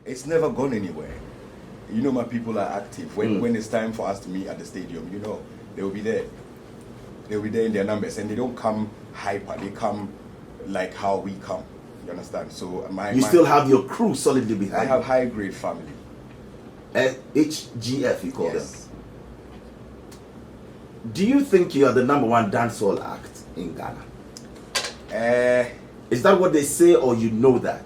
It's never gone anywhere. You know, my people are active. When it's time for us to meet at the stadium, you know, they will be there. They will be there in their numbers, and they don't come hyper. They come like how we come. You understand? So you still have your crew solidly behind. I have high grade family. HGF, you call them. Yes. Do you think you are the #1 dancehall act in Ghana? Is that what they say, or you know that?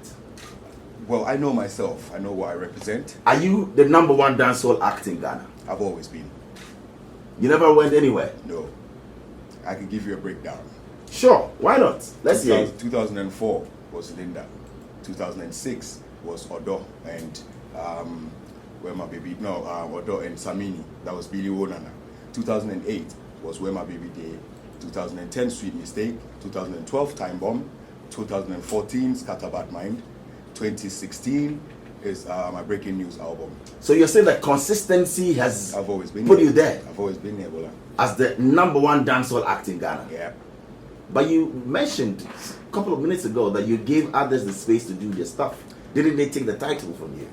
Well, I know myself. I know what I represent. Are you the #1 dancehall act in Ghana? I've always been. You never went anywhere? No. I can give you a breakdown. Sure, why not? Let's hear it. 2004 was Linda. 2006 was Odo and Where My Baby. No, Odo and Samini. That was Billy Wonana. 2008 was Where My Baby Day. 2010 Sweet Mistake. 2012 Time Bomb. 2014 Scatterbad Mind. 2016 is my Breaking News album. So you're saying that consistency has I've always been put here. you there I've always been here, Bola. as the #1 dancehall act in Ghana. Yeah. But you mentioned a couple of minutes ago that you gave others the space to do their stuff. Didn't they take the title from you?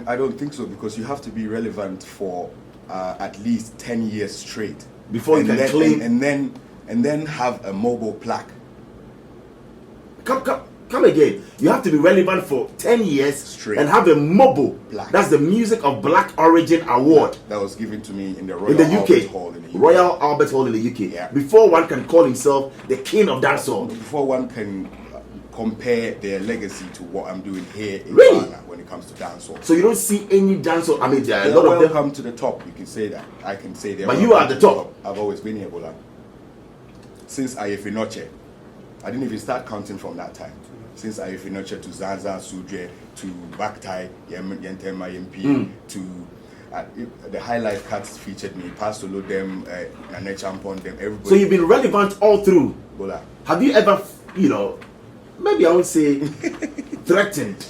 I don't think so, because you have to be relevant for at least 10 years straight Before you can claim. and then have a mobile plaque. Come again. You have to be relevant for 10 years Straight. and have a mobile. Black. That's the Music of Black Origin Award That was given to me in the Royal in the UK. Albert Hall in the UK. Royal Albert Hall in the UK. Yeah. Before one can call himself the king of dancehall. Before one can compare their legacy to what I'm doing here in Really? Ghana when it comes to dancehall. So you don't see any dancehall. I mean, there are a They're lot of them. welcome to the top. You can say that. I can say that. But you are at the top. I've always been here, Bola. Since Ayefinoche. I didn't even start counting from that time. Since Ayefinoche to Zanza, Sudre, to Baktai, Yentema, MP, to the High Life Cats featured me, Pastor them, Nane Champon, them, everybody. So you've been relevant all through. Bola. Have you ever, maybe I won't say threatened,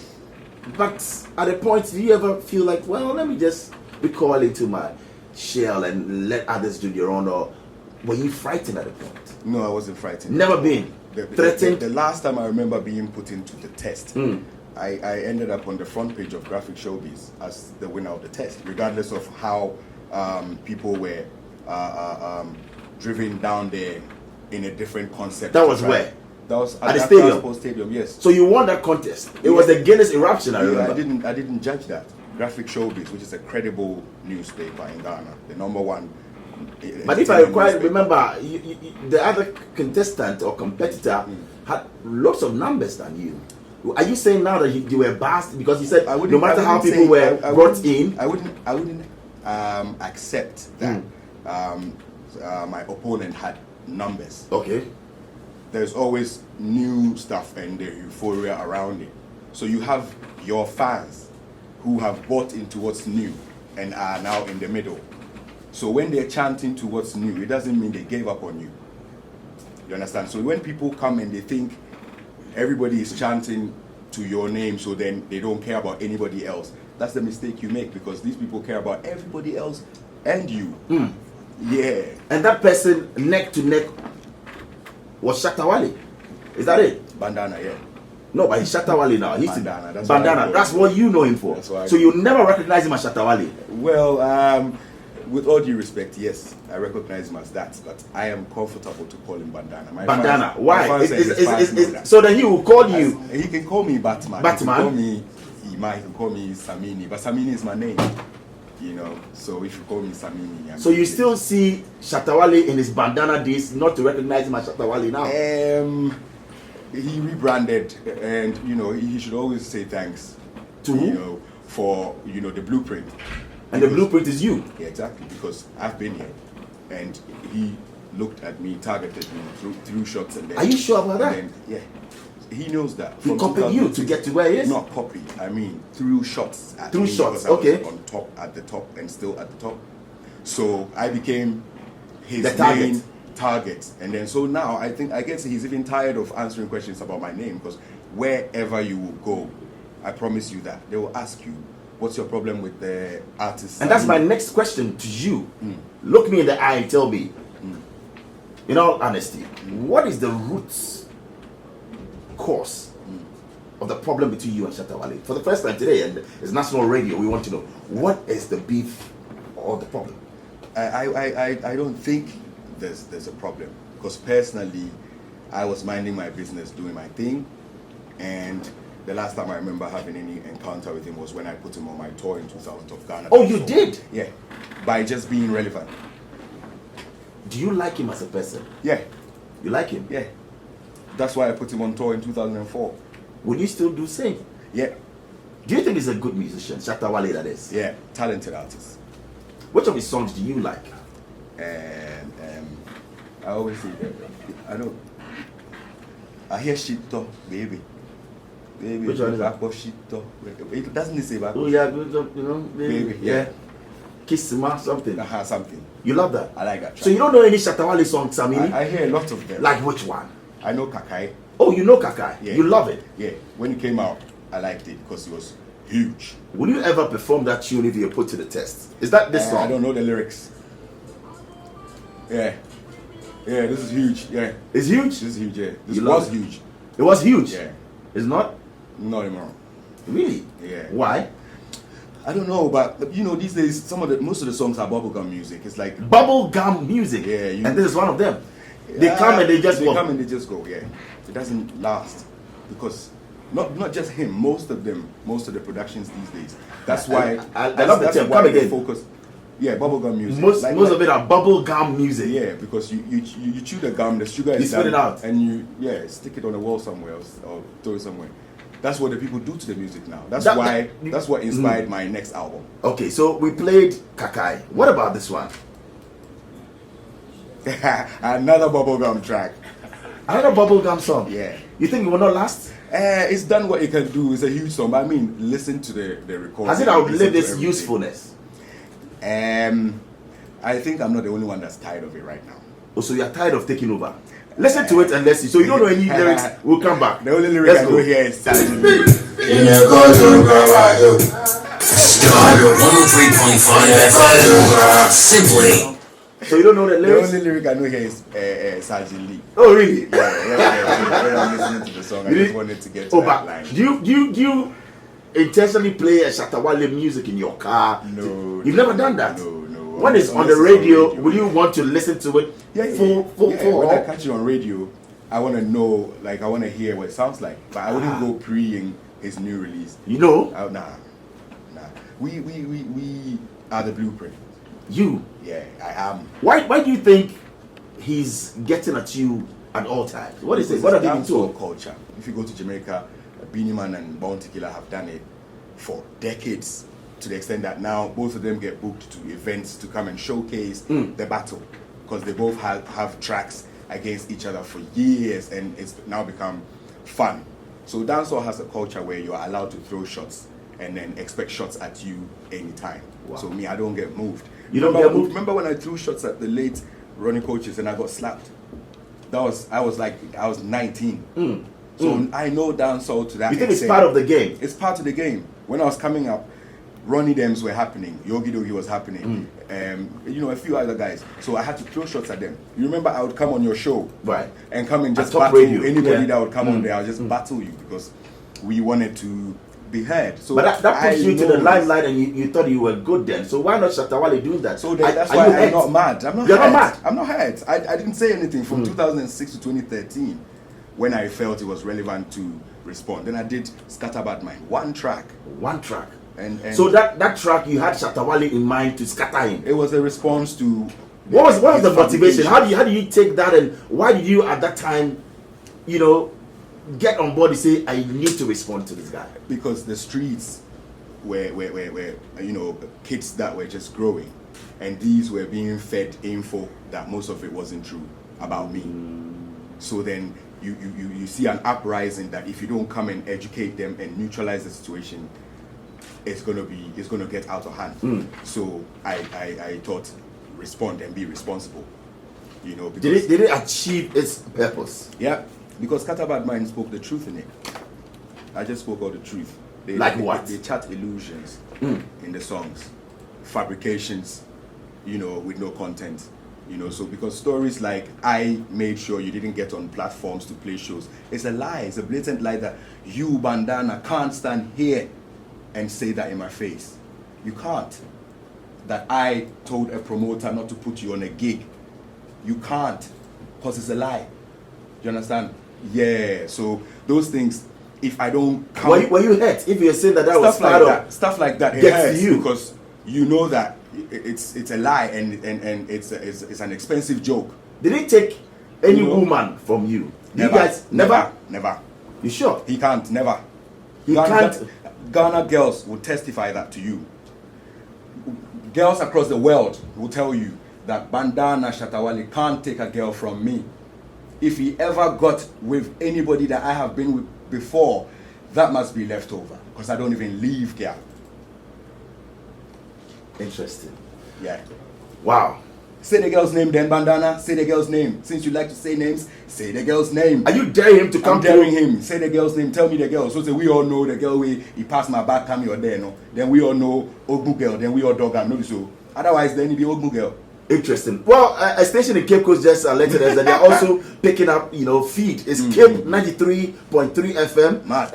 but at a point, do you ever feel like, well, let me just recoil into my shell and let others do their own, or were you frightened at a point? No, I wasn't frightened. Never been threatened? The last time I remember being put into the test, I ended up on the front page of Graphic Showbiz as the winner of the test, regardless of how people were driven down there in a different concept. That was where? That was at the stadium. Transport Stadium, yes. So you won that contest. It was the Guinness eruption, I remember. I didn't judge that. Graphic Showbiz, which is a credible newspaper in Ghana, the #1. But if I remember, the other contestant or competitor had lots of numbers than you. Are you saying now that you were biased because you said no matter how people were brought in? I wouldn't accept that my opponent had numbers. Okay. There's always new stuff and the euphoria around it. So you have your fans who have bought into what's new and are now in the middle. So when they're chanting to what's new, it doesn't mean they gave up on you. You understand? So when people come and they think everybody is chanting to your name, so then they don't care about anybody else, that's the mistake you make, because these people care about everybody else and you. Yeah. And that person neck to neck was Shatta Wale. Is that it? Bandana, yeah. No, but he's Shatta Wale now. He's Bandana. That's Bandana. That's what you know him for. So you never recognize him as Shatta Wale. Well, with all due respect, yes, I recognize him as that, but I am comfortable to call him Bandana. Bandana. Why? Fans so then he will call you. He can call me Batman. He can call me Ima. He can call me Samini. But Samini is my name. So if you call me Samini. So you still see Shatta Wale in his bandana days, not to recognize him as Shatta Wale now? He rebranded, and he should always say thanks to for the blueprint. And the blueprint is you. Yeah, exactly, because I've been here, and he looked at me, targeted me through shots, and then. Are you sure about that? Then, yeah, he knows that. He copied you to get to where he is. Not copy. I mean, through shots. Through shots. Okay. I was on top, at the top, and still at the top. So I became his main target, and then so now I guess he's even tired of answering questions about my name, because wherever you will go, I promise you that they will ask you, what's your problem with the artist? And that's my next question to you. Look me in the eye and tell me, in all honesty, what is the roots cause of the problem between you and Shatta Wale. For the first time today, and it's national radio, we want to know, what is the beef or the problem? I don't think there's a problem, because personally I was minding my business, doing my thing, and the last time I remember having any encounter with him was when I put him on my tour in 2000 of Ghana. Oh, you did? Yeah, by just being relevant. Do you like him as a person? Yeah. You like him? Yeah. That's why I put him on tour in 2004. Would you still do sing? Yeah. Do you think he's a good musician, Shatta Wale, that is? Yeah, talented artist. Which of his songs do you like? I always say that. I hear shit talk, baby. Baby, which one is that? Shit talk. It doesn't say back. Oh yeah, you know, baby. Yeah. Kiss him or something. Something. You love that? I like that track. So you don't know any Shatta Wale songs, Samini? I hear a lot of them. Like which one? I know Kakai. Oh, you know Kakai? Yeah. You love it? Yeah. When it came out, I liked it because it was huge. Will you ever perform that tune if you're put to the test? Is that this song? I don't know the lyrics. Yeah. Yeah, this is huge. Yeah. It's huge? This is huge, yeah. This You was love it? huge. It was huge? Yeah. It's not? Not anymore. Really? Yeah. Why? I don't know, but you know, these days most of the songs are bubblegum music. It's like bubblegum music. Yeah, and this is one of them. They come and they just go. They come and they just go, yeah. It doesn't last because not just him, most of the productions these days. That's why I love the term. Come again. Focus. Yeah, bubblegum music. Most of it are bubblegum music. Yeah, because you chew the gum, the sugar is spit it out, and you stick it on the wall somewhere else or throw it somewhere. That's what the people do to the music now. That's what inspired my next album. Okay, so we played Kakai. What about this one? Another bubblegum track. Another bubblegum song. Yeah. You think it will not last? It's done what it can do. It's a huge song. But I mean, listen to the recording. Has it outlived its usefulness? I think I'm not the only one that's tired of it right now. Oh, so you're tired of taking over? Listen to it and let's see. So you don't know any lyrics, we'll come back. The only lyric I know here is Sajin. 103.5 FM. Simply. So you don't know the lyrics? The only lyric I know here is Sajin Lee. Oh, really? Yeah. When I'm listening to the song, I just wanted to get to that line. Do you intentionally play a Shatta Wale music in your car? No. You've never done that? No. When it's on the radio, will you want to listen to it? Full. When I catch it on radio, I want to know, like, I want to hear what it sounds like. But I wouldn't go pre-ing his new release. You know? Nah. We are the blueprint. You? Yeah, I am. Why do you think he's getting at you at all times? What is it? What are they doing? Culture. If you go to Jamaica, Beanie Man and Bounty Killer have done it for decades, to the extent that now both of them get booked to events to come and showcase the battle, because they both have tracks against each other for years, and it's now become fun. So dancehall has a culture where you are allowed to throw shots and then expect shots at you anytime. Wow. So me, I don't get moved. You don't get moved? Remember when I threw shots at the late Ronnie Coaches and I got slapped? I was 19. So I know dancehall to that. You think it's part of the game? It's part of the game. When I was coming up, Ronnie Dems were happening, Yogi Dogi was happening, a few other guys. So I had to throw shots at them. You remember I would come on your show, right, and come and just battle anybody that would come on there. I'll just battle you because we wanted to be heard. So but that pushed you to the limelight, and you thought you were good then. So why not Shatta Wale doing that? So that's why I'm not mad. I'm not You're hurt. not mad. I'm not hurt. I didn't say anything from 2006 to 2013 when I felt it was relevant to respond. Then I did Scatterbird Mind, one track. And so that track, you had Shatta Wale in mind to scatter him. It was a response to what was the motivation? How do you take that, and why did you at that time, get on board and say, I need to respond to this guy? Because the streets were kids that were just growing, and these were being fed info that most of it wasn't true about me. So then you see an uprising that if you don't come and educate them and neutralize the situation, it's gonna get out of hand. So I thought, respond and be responsible. Did it achieve its purpose? Yeah, because Scatterbird Mind spoke the truth in it. I just spoke all the truth. What? They chat illusions in the songs, fabrications, with no content. You know, so because stories like I made sure you didn't get on platforms to play shows, it's a lie. It's a blatant lie that you, Bandana, can't stand here and say that in my face. You can't. That I told a promoter not to put you on a gig. You can't, because it's a lie. You understand? Yeah, so those things, if I don't count... Were you hurt? If you're saying that was part of... Stuff like that, it gets hurts to you. because you know that it's a lie and it's an expensive joke. Did he take any woman from you? Never, you guys never. You sure? He can't, never. He can't. Ghana girls will testify that to you. Girls across the world will tell you that Bandana Shatta Wale can't take a girl from me. If he ever got with anybody that I have been with before, that must be left over because I don't even leave girl. Interesting. Yeah. Wow. Say the girl's name then, Bandana. Say the girl's name. Since you like to say names, say the girl's name. Are you daring him to come? I'm daring him. Say the girl's name. Tell me the girl. So say we all know the girl he passed my back, come here there, no. Then we all know Ogbu girl. Then we all dog am. No, so otherwise then it be Ogbu girl. Interesting. Well, a station in Cape Coast just alerted us that they're also picking up, feed. It's Cape 93.3 FM. Mad.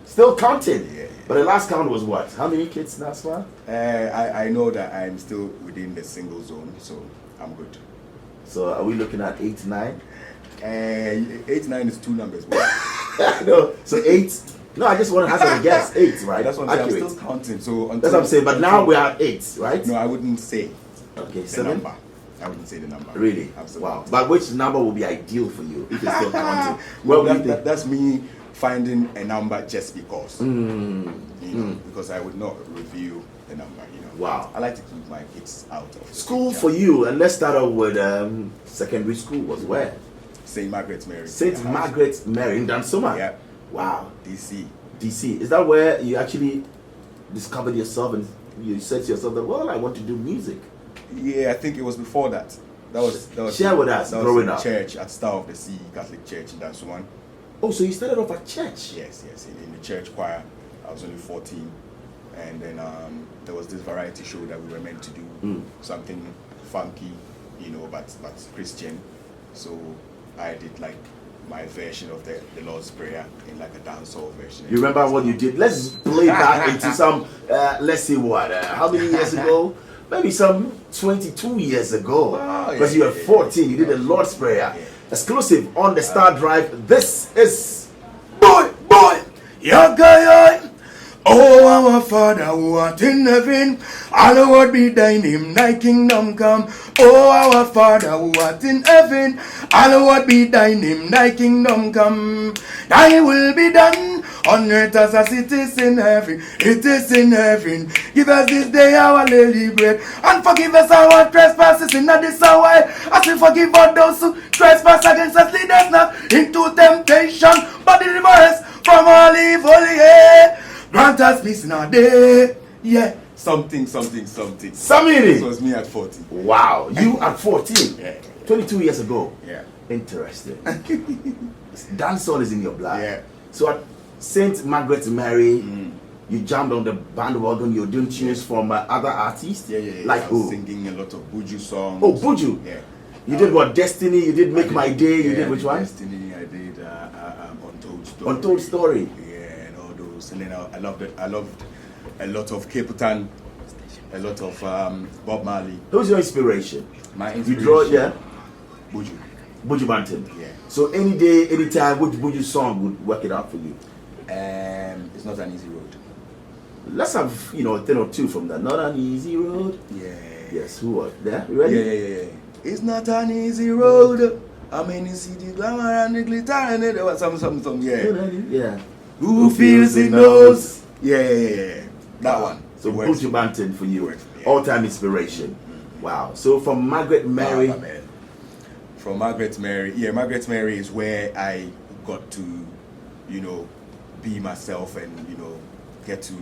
Still counting. Yeah. But the last count was what? How many kids that's far? I know that I'm still within the single zone, so I'm good. So are we looking at 8, 9? 8, 9 is two numbers. No, so 8. No, I just want to hazard a guess. 8, right? That's what I'm saying. I'm still counting. So that's what I'm saying. But now we're at 8, right? No, I wouldn't say. Okay, the 7. Number. I wouldn't say the number. Really? Absolutely. Wow. But which number will be ideal for you if you're still counting? Well, that's me finding a number just because. Because I would not reveal the number. Wow. I like to keep my kids out of school for you, and let's start off with secondary school was where? St. Margaret's Mary. St. Margaret's Mary in Dansoma. Yeah. Wow. DC. Is that where you actually discovered yourself and you said to yourself that, well, I want to do music? Yeah, I think it was before that. That was share with us growing up. Church at Star of the Sea Catholic Church in Dansoma. Oh, so you started off at church? Yes. In the church choir. I was only 14. And then there was this variety show that we were meant to do something funky, but Christian. So I did like my version of the Lord's Prayer in like a dancehall version. You remember what you did? Let's play back into some, let's see what, how many years ago? Maybe some 22 years ago. Because you were 14, you did the Lord's Prayer. Yeah. Exclusive on the Star Drive. This is Boy, Yaga. Oh, our Father who art in heaven, hallowed be thy name, thy kingdom come. Oh, our Father who art in heaven, hallowed be thy name, thy kingdom come. Thy will be done on earth as it is in heaven. It is in heaven. Give us this day our daily bread, and forgive us our trespasses in this hour, as we forgive all those who trespass against us. Lead us not into temptation, but deliver us from all evil. Yeah. Grant us peace in our day. Yeah. Something. Samini. This was me at 14. Wow. You at 14? Yeah. 22 years ago? Yeah. Interesting. Dancehall is in your blood. Yeah. So at St. Margaret's Mary, you jumped on the bandwagon, you're doing tunes from other artists? Yeah. Like I was who? singing a lot of Buju songs. Oh, Buju? Yeah. You did what? Destiny? You did Make My Day? You did which one? Destiny, I did Untold Story. Untold Story. Yeah, and all those. And then I loved a lot of Caputan, a lot of Bob Marley. Who's your inspiration? My inspiration? You draw, yeah? Buju Banton. Yeah. So any day, any time, which Buju song would work it out for you? It's Not an Easy Road. Let's have, a thing or two from that. Not an easy road. Yeah. Yes, who was there? You ready? Yeah. It's not an easy road. I mean, you see the glamour and the glitter and there was some, yeah. Yeah. Who feels it knows. Yeah. That one. So Buju Banton for you. All-time inspiration. Wow. So from Margaret Mary. From Margaret Mary. Yeah, Margaret Mary is where I got to, be myself and, get to,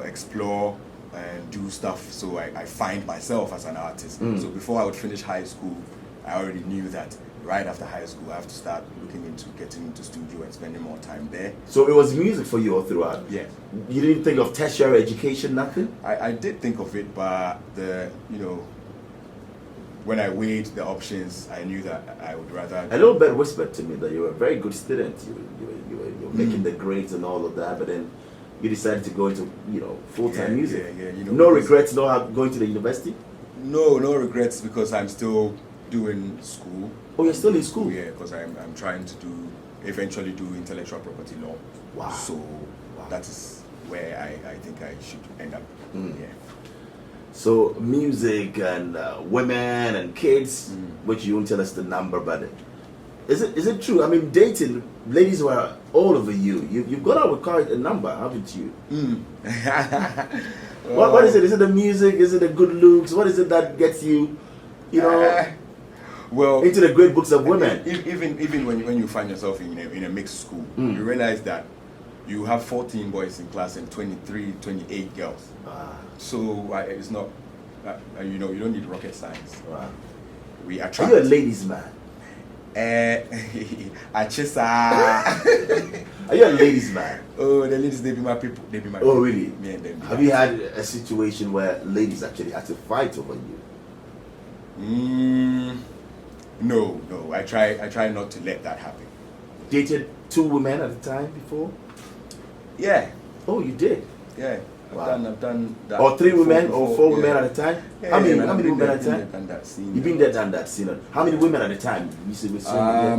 explore and do stuff, so I find myself as an artist. So before I would finish high school, I already knew that right after high school I have to start looking into getting into studio and spending more time there. So it was music for you all throughout? Yeah. You didn't think of tertiary education, nothing? I did think of it, but the when I weighed the options, I knew that I would rather. A little bit whispered to me that you were a very good student. You were making the grades and all of that, but then you decided to go into full-time music. Yeah. No regrets, going to the university. No regrets because I'm still doing school. Oh, you're still in school? Yeah, because I'm trying to eventually do intellectual property law. Wow. So that is where I think I should end up. Yeah. So music and women and kids, which you won't tell us the number, but is it true? I mean, dating, ladies were all over you. You've got out with quite a number, haven't you? What is it? Is it the music? Is it the good looks? What is it that gets you, into the great books of women? Even when you find yourself in a mixed school, you realize that you have 14 boys in class and 23, 28 girls. So it's not, you don't need rocket science. Wow. We attract. Are you a ladies' man? Are you a ladies' man? Oh, the ladies, they be my people. They be my Oh, people. really? Me and them. Have you had a situation where ladies actually had to fight over you? No. I try not to let that happen. Dated 2 women at a time before? Yeah. Oh, you did? Yeah. Wow. I've done that. Or 3 women before, or 4 yeah. women at a time? Yeah, how many I've been women there, at a time? done that scene. You've been there, done that scene. How many women at a time? You see, with I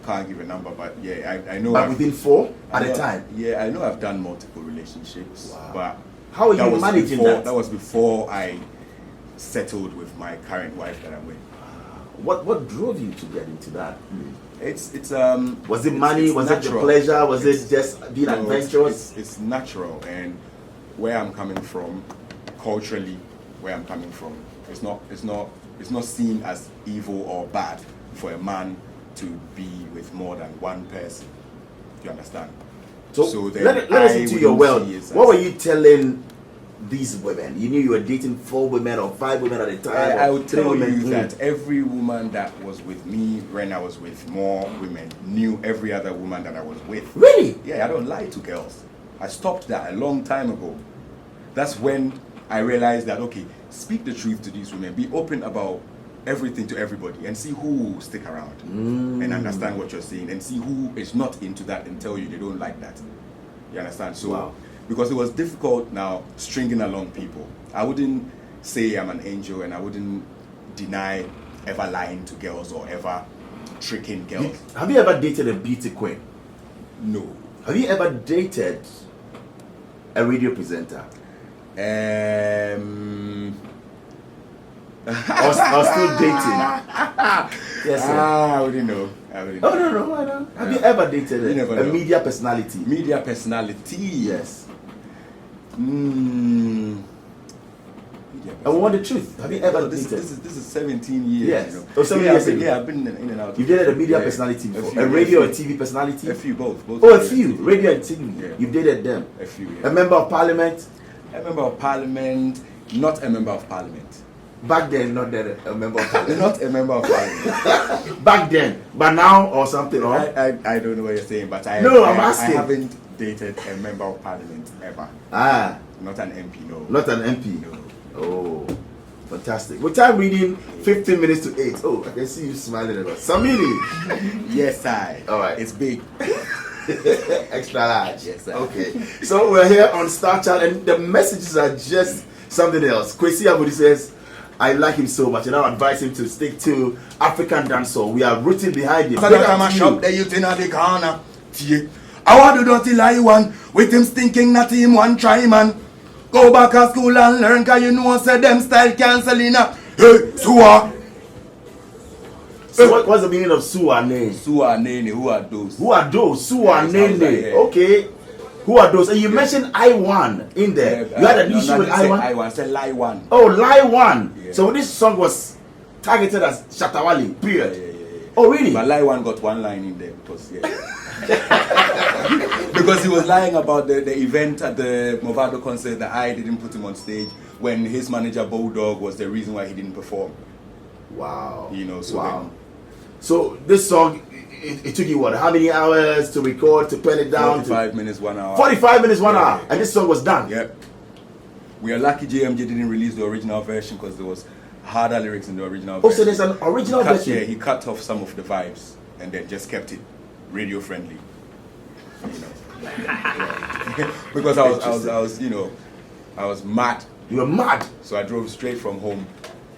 can't give a number, but yeah, I know. But within 4 at a time? Yeah, I know I've done multiple relationships. Wow. But how are you managing that? That was before I settled with my current wife that I'm with. What drove you to get into that? It's was it money? Was it the pleasure? Was it just being adventurous? It's natural, and where I'm coming from, culturally, it's not seen as evil or bad for a man to be with more than one person. You understand? So let us into your world. What were you telling these women? You knew you were dating 4 women or 5 women at a time? I would tell you that every woman that was with me when I was with more women knew every other woman that I was with. Really? Yeah, I don't lie to girls. I stopped that a long time ago. That's when I realized that, okay, speak the truth to these women. Be open about everything to everybody and see who will stick around and understand what you're saying, and see who is not into that and tell you they don't like that. You understand? So, wow. Because it was difficult now stringing along people. I wouldn't say I'm an angel, and I wouldn't deny ever lying to girls or ever tricking girls. Have you ever dated a beauty queen? No. Have you ever dated a radio presenter? Or still dating? Yes, sir. I wouldn't know. Oh, no. Have you ever dated a media personality? Media personality? Yes. I want the truth. Have you ever dated? This is 17 years. Yes. You know? Oh, 7 years ago. Yeah, I've been in and out. You've dated a media personality before? A radio or TV personality? A few, both. Oh, a few. Radio and TV. Yeah. You've dated them? A few, yeah. A member of parliament? A member of parliament, not a member of parliament. Back then, not that a member of parliament. Not a member of parliament. Back then, but now or something, or? I don't know what you're saying, but I'm asking. I haven't dated a member of parliament ever. Not an MP, no. Not an MP? No. Oh, fantastic. With time reading 15 minutes to 8. Oh, I can see you smiling about Samini. Yes, I. All right. It's big. Extra large. Yes, sir. Okay. So we're here on Star Child, and the messages are just something else. Kwesi Abudi says, I like him so much, and I advise him to stick to African dancehall. We are rooting behind him. Shop the youth in the corner. I want to dirty lie one with him stinking not him one try man. Go back to school and learn, cause you know say them style cancelling up. Hey, Suwa. So what's the meaning of Suwa name? Suwa nene, who are those? Who are those? Suwa nene. Okay. Who are those? And you mentioned I1 in there. You had an issue with I1? I1, say Lie 1. Oh, Lie 1. Yeah. So this song was targeted as Shatta Wale, period. Yeah. Oh, really? But Lie 1 got one line in there because, because he was lying about the event at the Movado concert that I didn't put him on stage when his manager Bulldog was the reason why he didn't perform. Wow. You know, so wow. So this song, it took you what? How many hours to record, to pen it down? 45 minutes, 1 hour. 45 minutes, 1 hour. And this song was done? Yep. We are lucky JMJ didn't release the original version because there was harder lyrics in the original Oh, version. so there's an original version? Yeah, he cut off some of the vibes and then just kept it radio friendly. You know. Yeah. Because I was I was mad. You were mad? So I drove straight from home,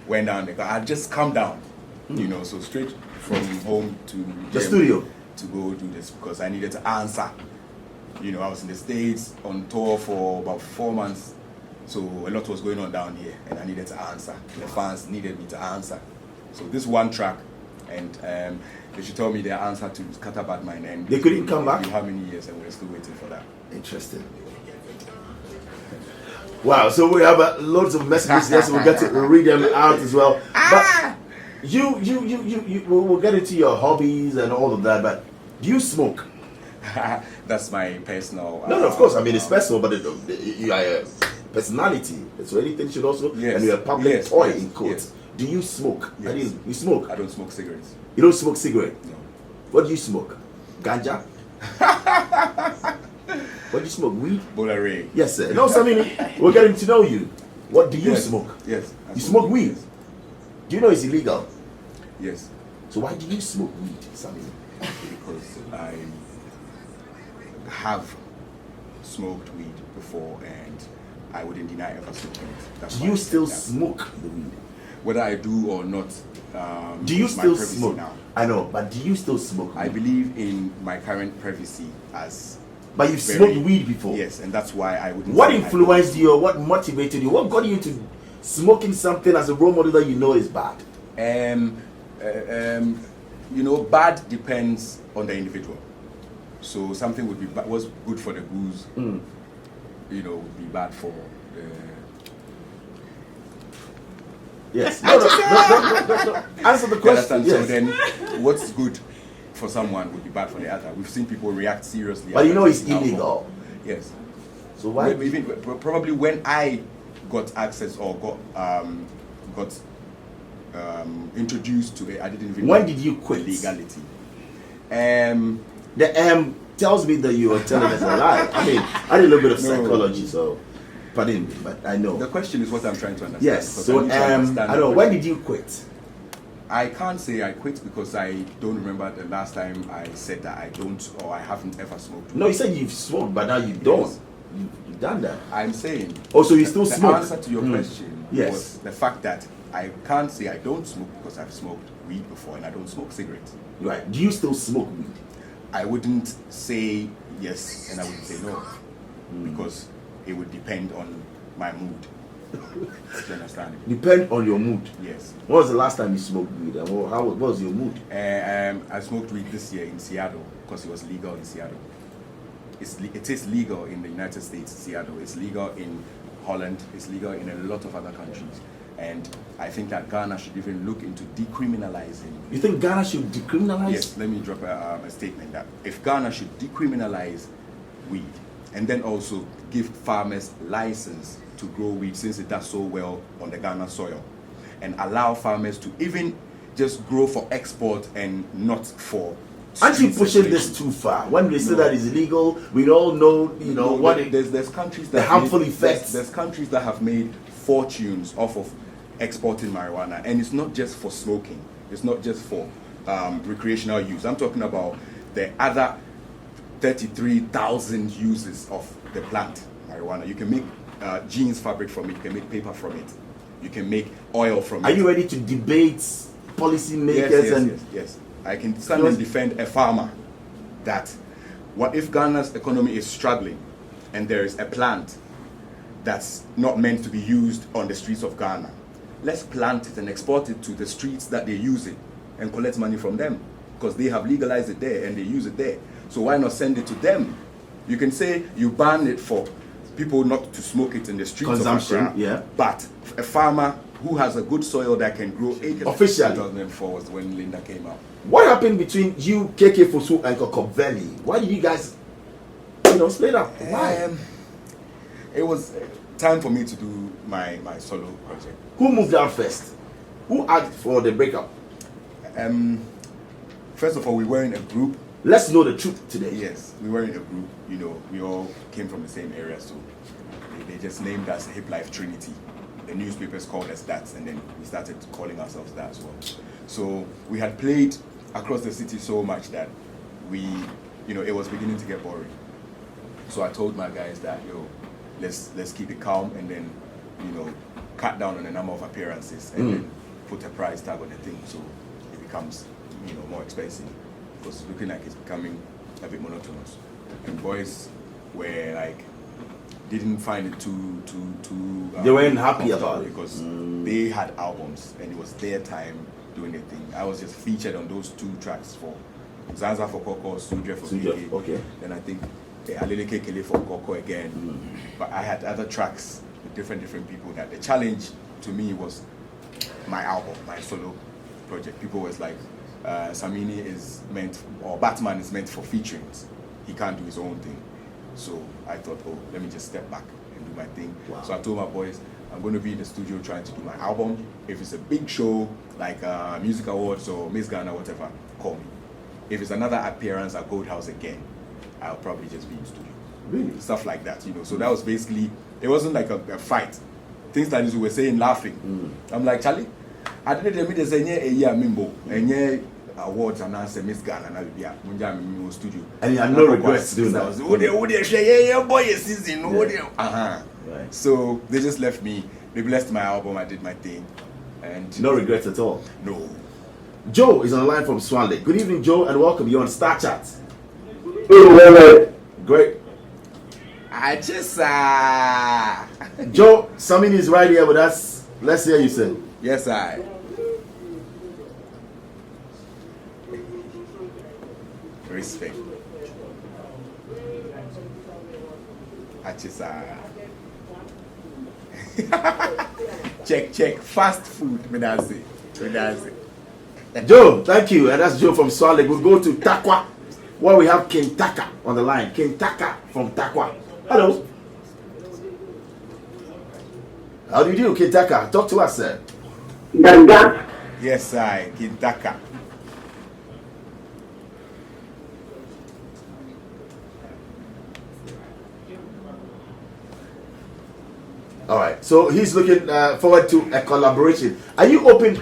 went down there. I just come down, you know, so straight from home to the studio to go do this because I needed to answer. You know, I was in the States on tour for about 4 months, so a lot was going on down here, and I needed to answer. The fans needed me to answer. So this one track, and they should tell me their answer to Scatter Bad Mind, and they couldn't come back. How many years, and we're still waiting for that. Interesting. Wow, so we have loads of messages here, so we'll get to read them out as well. But you, we'll get into your hobbies and all of that, but do you smoke? That's my personal. No, of course, I mean, it's personal, but you are a personality, so anything should also, yes, and you're a public yes, toy yes, in quotes. Yes. Do you smoke? Yes. You smoke? I don't smoke cigarettes. You don't smoke cigarette? No. What do you smoke? Ganja? What do you smoke? Weed? Bolare. Yes, sir. No, Samini, we're getting to know you. What do you smoke? Yes. You smoke weed? Yes. Do you know it's illegal? Yes. So why do you smoke weed, Samini? Because I have smoked weed before and I wouldn't deny ever smoking it. That's Do why you I still said that. smoke the weed? Whether I do or not, Do you is my still privacy smoke? now. I know, but do you still smoke weed? I believe in my current privacy as. But you've very- smoked weed before? Yes, and that's why I wouldn't. What say I influenced you or what motivated you? What got you into smoking something as a role model that you know is bad? You know, bad depends on the individual. So something would be what's good for the goose, you know, would be bad for the. Yes. No. Answer the You question. understand? Yes. So then, what's good for someone would be bad for the other. We've seen people react seriously. But you know it's after taking illegal. alcohol. Yes. So why? Even probably when I got access or got introduced to it, I didn't even. When know did you the quit? legality? The tells me that you are telling us a lie. I mean, I did a little bit of No. psychology, so pardon me, but I know. The question is what I'm trying to understand. Yes. because So I need to understand I the know. When question. did you quit? I can't say I quit because I don't remember the last time I said that I don't or I haven't ever smoked. No, you said you've smoked, but now you don't. Yes. You've done that. I'm saying. Oh, so you still the smoke? answer to your question Yes. was the fact that I can't say I don't smoke because I've smoked weed before and I don't smoke cigarettes. Right. Do you still smoke weed? I wouldn't say yes and I wouldn't say no because it would depend on my mood. Do you understand? Depend on your mood. Yes. When was the last time you smoked weed? And what was your mood? I smoked weed this year in Seattle because it was legal in Seattle. It is legal in the United States, Seattle. It's legal in Holland. It's legal in a lot of other countries. And I think that Ghana should even look into decriminalizing. You think Ghana should decriminalize? Yes, let me drop a statement that if Ghana should decriminalize weed and then also give farmers license to grow weed since it does so well on the Ghana soil and allow farmers to even just grow for export and not for Aren't you street pushing circulation. this too far? When they say No. that is illegal, we all know, you know, what it, there's countries that the harmful made- effects. There's countries that have made fortunes off of exporting marijuana, and it's not just for smoking. It's not just for recreational use. I'm talking about the other 33,000 uses of the plant marijuana. You can make jeans fabric from it. You can make paper from it. You can make oil from Are it. you ready to debate policy makers Yes. I can stand and defend a farmer that what if Ghana's economy is struggling and there is a plant that's not meant to be used on the streets of Ghana. Let's plant it and export it to the streets that they use it and collect money from them because they have legalized it there and they use it there. So why not send it to them? You can say you ban it for people not to smoke it in the streets Consumption, of Accra, yeah. but a farmer who has a good soil that can grow acres. Officially. 2004 was when Linda came out. What happened between you, KK Fosu, and Kokoveli? Why did you guys, split up? Why? It was time for me to do my solo project. Who moved out first? Who asked for the breakup? First of all, we were in a group. Let's know the truth today. Yes, we were in a group. We all came from the same area, so they just named us Hip Life Trinity. the newspapers called us that, and then we started calling ourselves that as well. So we had played across the city so much that we, it was beginning to get boring. So I told my guys that, let's keep it calm and then, cut down on the number of appearances and then put a price tag on the thing so it becomes, more expensive. Because it's looking like it's becoming a bit monotonous. And boys were like, didn't find it too they weren't happy about it because they had albums and it was their time doing the thing. I was just featured on those 2 tracks for Zanza for Koko, Sudre for KK. Okay. Then I think Alele KK for Koko again. But I had other tracks with different people. That the challenge to me was my album, my solo project. People was like, Samini is meant, or Batman is meant for featurings. He can't do his own thing. So I thought, let me just step back and do my thing. Wow. So I told my boys, I'm going to be in the studio trying to do my album. If it's a big show, like Music Awards or Miss Ghana, whatever, call me. If it's another appearance at Gold House again, I'll probably just be in the studio. Really? Stuff like that, So that was basically, it wasn't like a fight. Things like this we were saying, laughing. I'm like, Charlie, I didn't say, a year mimbo, and awards and answer Miss Ghana and I'll be at studio. And you had no regrets doing that. Right. So they just left me. They blessed my album. I did my thing, and no regrets at all. No. Joe is on the line from Swan Lake. Good evening, Joe, and welcome. You're on Star Chat. Great. I just Joe, Samini is right here with us. Let's hear you say. Yes, I. Respect. Achisa. check. Fast food. Joe, thank you. And that's Joe from Swale. We'll go to Takwa, where we have King Taka on the line. King Taka from Takwa. Hello. How do you do, King Taka? Talk to us, sir. Yes, I. King Taka. All right, so he's looking forward to a collaboration. Are you open?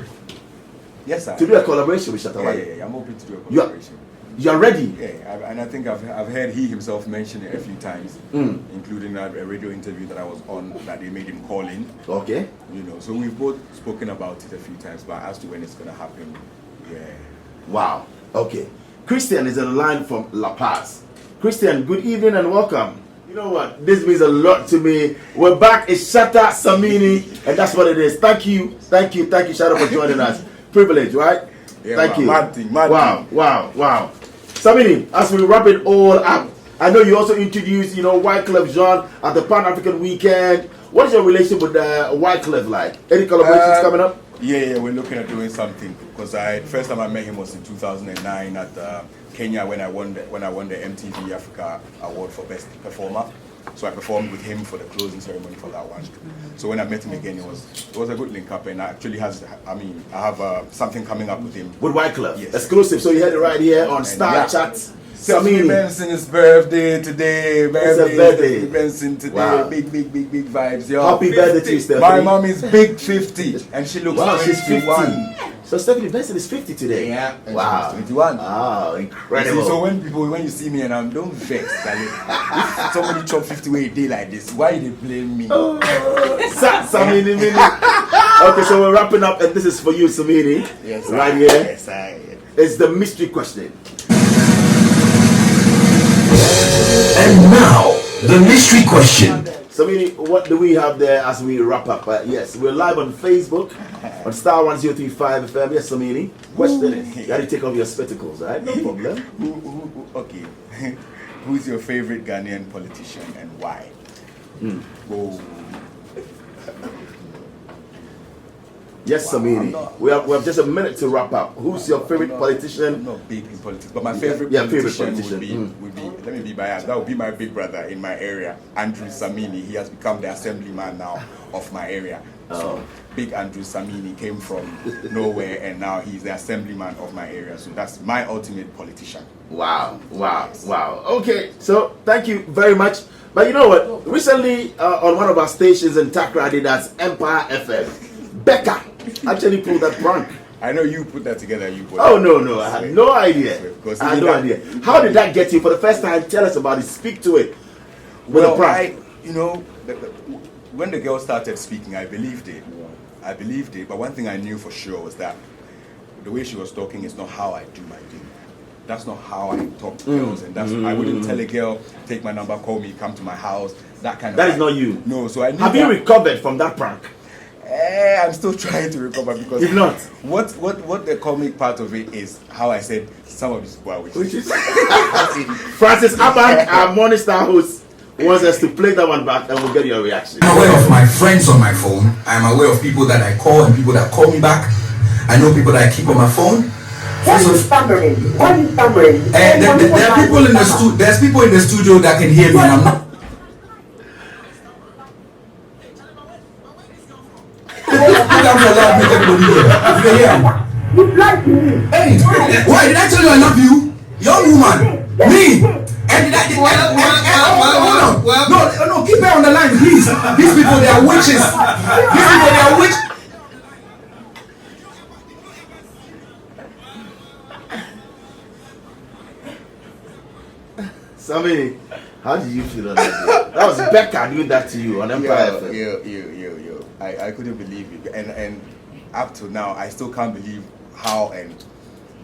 Yes, sir. To do a collaboration with Shatta Wale? Yeah, I'm open to do a collaboration. You're ready? Yeah, and I think I've heard he himself mention it a few times, including a radio interview that I was on that they made him call in. Okay. So we've both spoken about it a few times, but as to when it's gonna happen, yeah. Wow. Okay. Christian is on the line from La Paz. Christian, good evening and welcome. You know what? This means a lot to me. We're back. It's Shatta Samini, and that's what it is. Thank you, Shatta, for joining us. Privilege, right? Yeah, thank you. Mad thing. Wow. Samini, as we wrap it all up, I know you also introduced, Wyclef Jean at the Pan African Weekend. What is your relationship with Wyclef like? Any collaborations coming up? Yeah, we're looking at doing something because first time I met him was in 2009 at Kenya when I won the MTV Africa Award for Best Performer. So I performed with him for the closing ceremony for that one. So when I met him again, it was a good link up, and I actually I have something coming up with him. With Wyclef? Yes. Exclusive. So you had it right here on Star Chat. Samini Benson's birthday today. It's a birthday. Benson today. Wow. Big vibes. Yo. Happy birthday to you, Stephanie. My mom is big 50, and she looks 21. She's 50. So Stephanie Benson is 50 today. Yeah. Wow. 21. Wow, incredible. So when you see me and I'm don't vex, if somebody chop 50 way a day like this, why they blame me? Samini. Okay, so we're wrapping up, and this is for you, Samini. Yes, right here. Yes, It's the mystery question. And now, the mystery question. Samini, what do we have there as we wrap up? Yes, we're live on Facebook on Star 1035 FM. Yes, Samini. Question is, you got to take off your spectacles, right? No problem. Okay. Who's your favorite Ghanaian politician and why? Oh. Yes, Samini. We have just a minute to wrap up. Who's your favorite politician? I'm not big in politics, but my favorite politician would be, let me be biased, that would be my big brother in my area, Andrew Samini. He has become the assemblyman now of my area. So big Andrew Samini came from nowhere, and now he's the assemblyman of my area. So that's my ultimate politician. Wow. Okay, so thank you very much. But you know what? Recently, on one of our stations in Takrady, that's Empire FM, Becca actually pulled that prank. I know you put that together. You put Oh no, I had no idea. I had no idea. How did that get you for the first time? Tell us about it. Speak to it. Well, when the girl started speaking, I believed it. I believed it. But one thing I knew for sure was that the way she was talking is not how I do my thing. That's not how I talk to girls, and I wouldn't tell a girl, take my number, call me, come to my house. That kind of. That is not you. No, so I knew. Have you recovered from that prank? I'm still trying to recover because if not, what the comic part of it is how I said some of these people are witches. Francis Abang, our Morning Star host, wants us to play that one back, and we'll get your reaction. I'm aware of my friends on my phone. I'm aware of people that I call and people that call me back. I know people that I keep on my phone. Why are you stammering? Why are you stammering? And there are people in the studio. There's people in the studio that can hear me, and I'm not. Put down for loud, make everybody hear. You can hear me. You lied to me. Hey, why did I tell you I love you? Young woman, me. And did I? No, keep her on the line, please. These people, they are witches. These people, they are witches. Samini, how did you feel on that day? That was Becca doing that to you on Empire FM. Yo. I couldn't believe it. And up to now, I still can't believe how and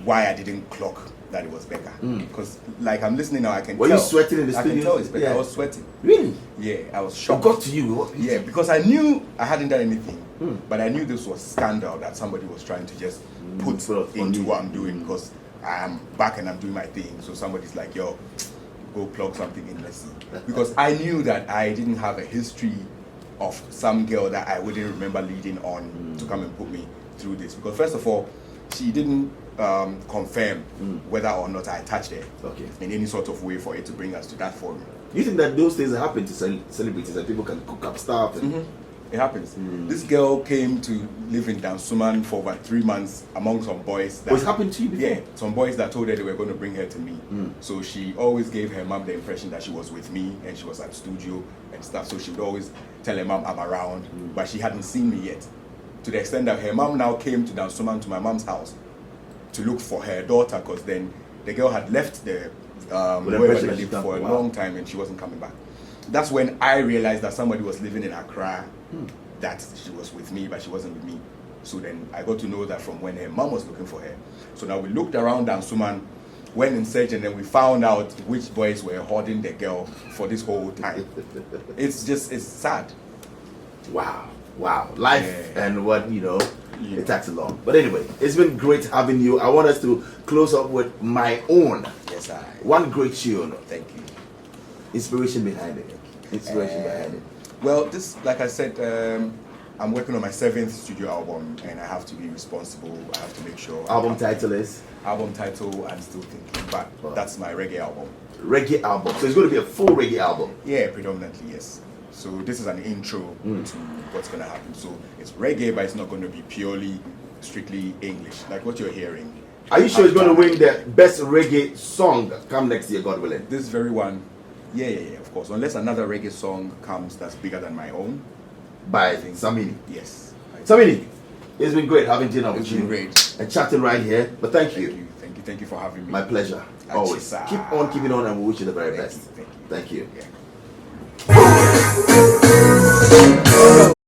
why I didn't clock that it was Becca. Because, like, I'm listening now, I can tell. Were you sweating in the studio? I can tell it's Becca. Yeah. I was sweating. Really? Yeah, I was It shocked. got to you. Yeah, because I knew I hadn't done anything. But I knew this was scandal that somebody was trying to just put into what I'm doing because I'm back and I'm doing my thing. So somebody's like, yo, go plug something in, let's see. Because I knew that I didn't have a history of some girl that I wouldn't remember leading on to come and put me through this. Because first of all, she didn't confirm whether or not I touched her in any sort of way for it to bring us to that forum. You think that those things happen to celebrities, that people can cook up stuff? And It happens. This girl came to live in Dansuman for about 3 months among some boys. That, it happened to you before? Yeah, some boys that told her they were going to bring her to me. So she always gave her mom the impression that she was with me and she was at studio and stuff. So she would always tell her mom I'm around, but she hadn't seen me yet. To the extent that her mom now came to Dansuman to my mom's house to look for her daughter, because then the girl had left the wherever they lived for a long time and she wasn't coming back. That's when I realized that somebody was living in Accra, that she was with me, but she wasn't with me. So then I got to know that from when her mom was looking for her. So now we looked around Dansuman, went in search, and then we found out which boys were holding the girl for this whole time. It's sad. Wow. Life and what, it takes along. But anyway, it's been great having you. I want us to close up with my own. Yes, I. One great tune. Thank you. Inspiration behind it. Well, this, like I said, I'm working on my 7th studio album, and I have to be responsible. I have to make sure. Album title is? Album title, I'm still thinking, but that's my reggae album. Reggae album. So it's going to be a full reggae album? Yeah, predominantly, yes. So this is an intro to what's going to happen. So it's reggae, but it's not going to be purely, strictly English, like what you're hearing. Are you sure it's going to win the best reggae song come next year, God willing? This very one, yeah, of course. Unless another reggae song comes that's bigger than my own. By Samini. Yes. Samini, it's been great having dinner with you. It's been great. And chatting right here. But thank you. Thank you for having me. My pleasure. Always. Keep on keeping on, and we wish you the very best. Thank you. Thank you.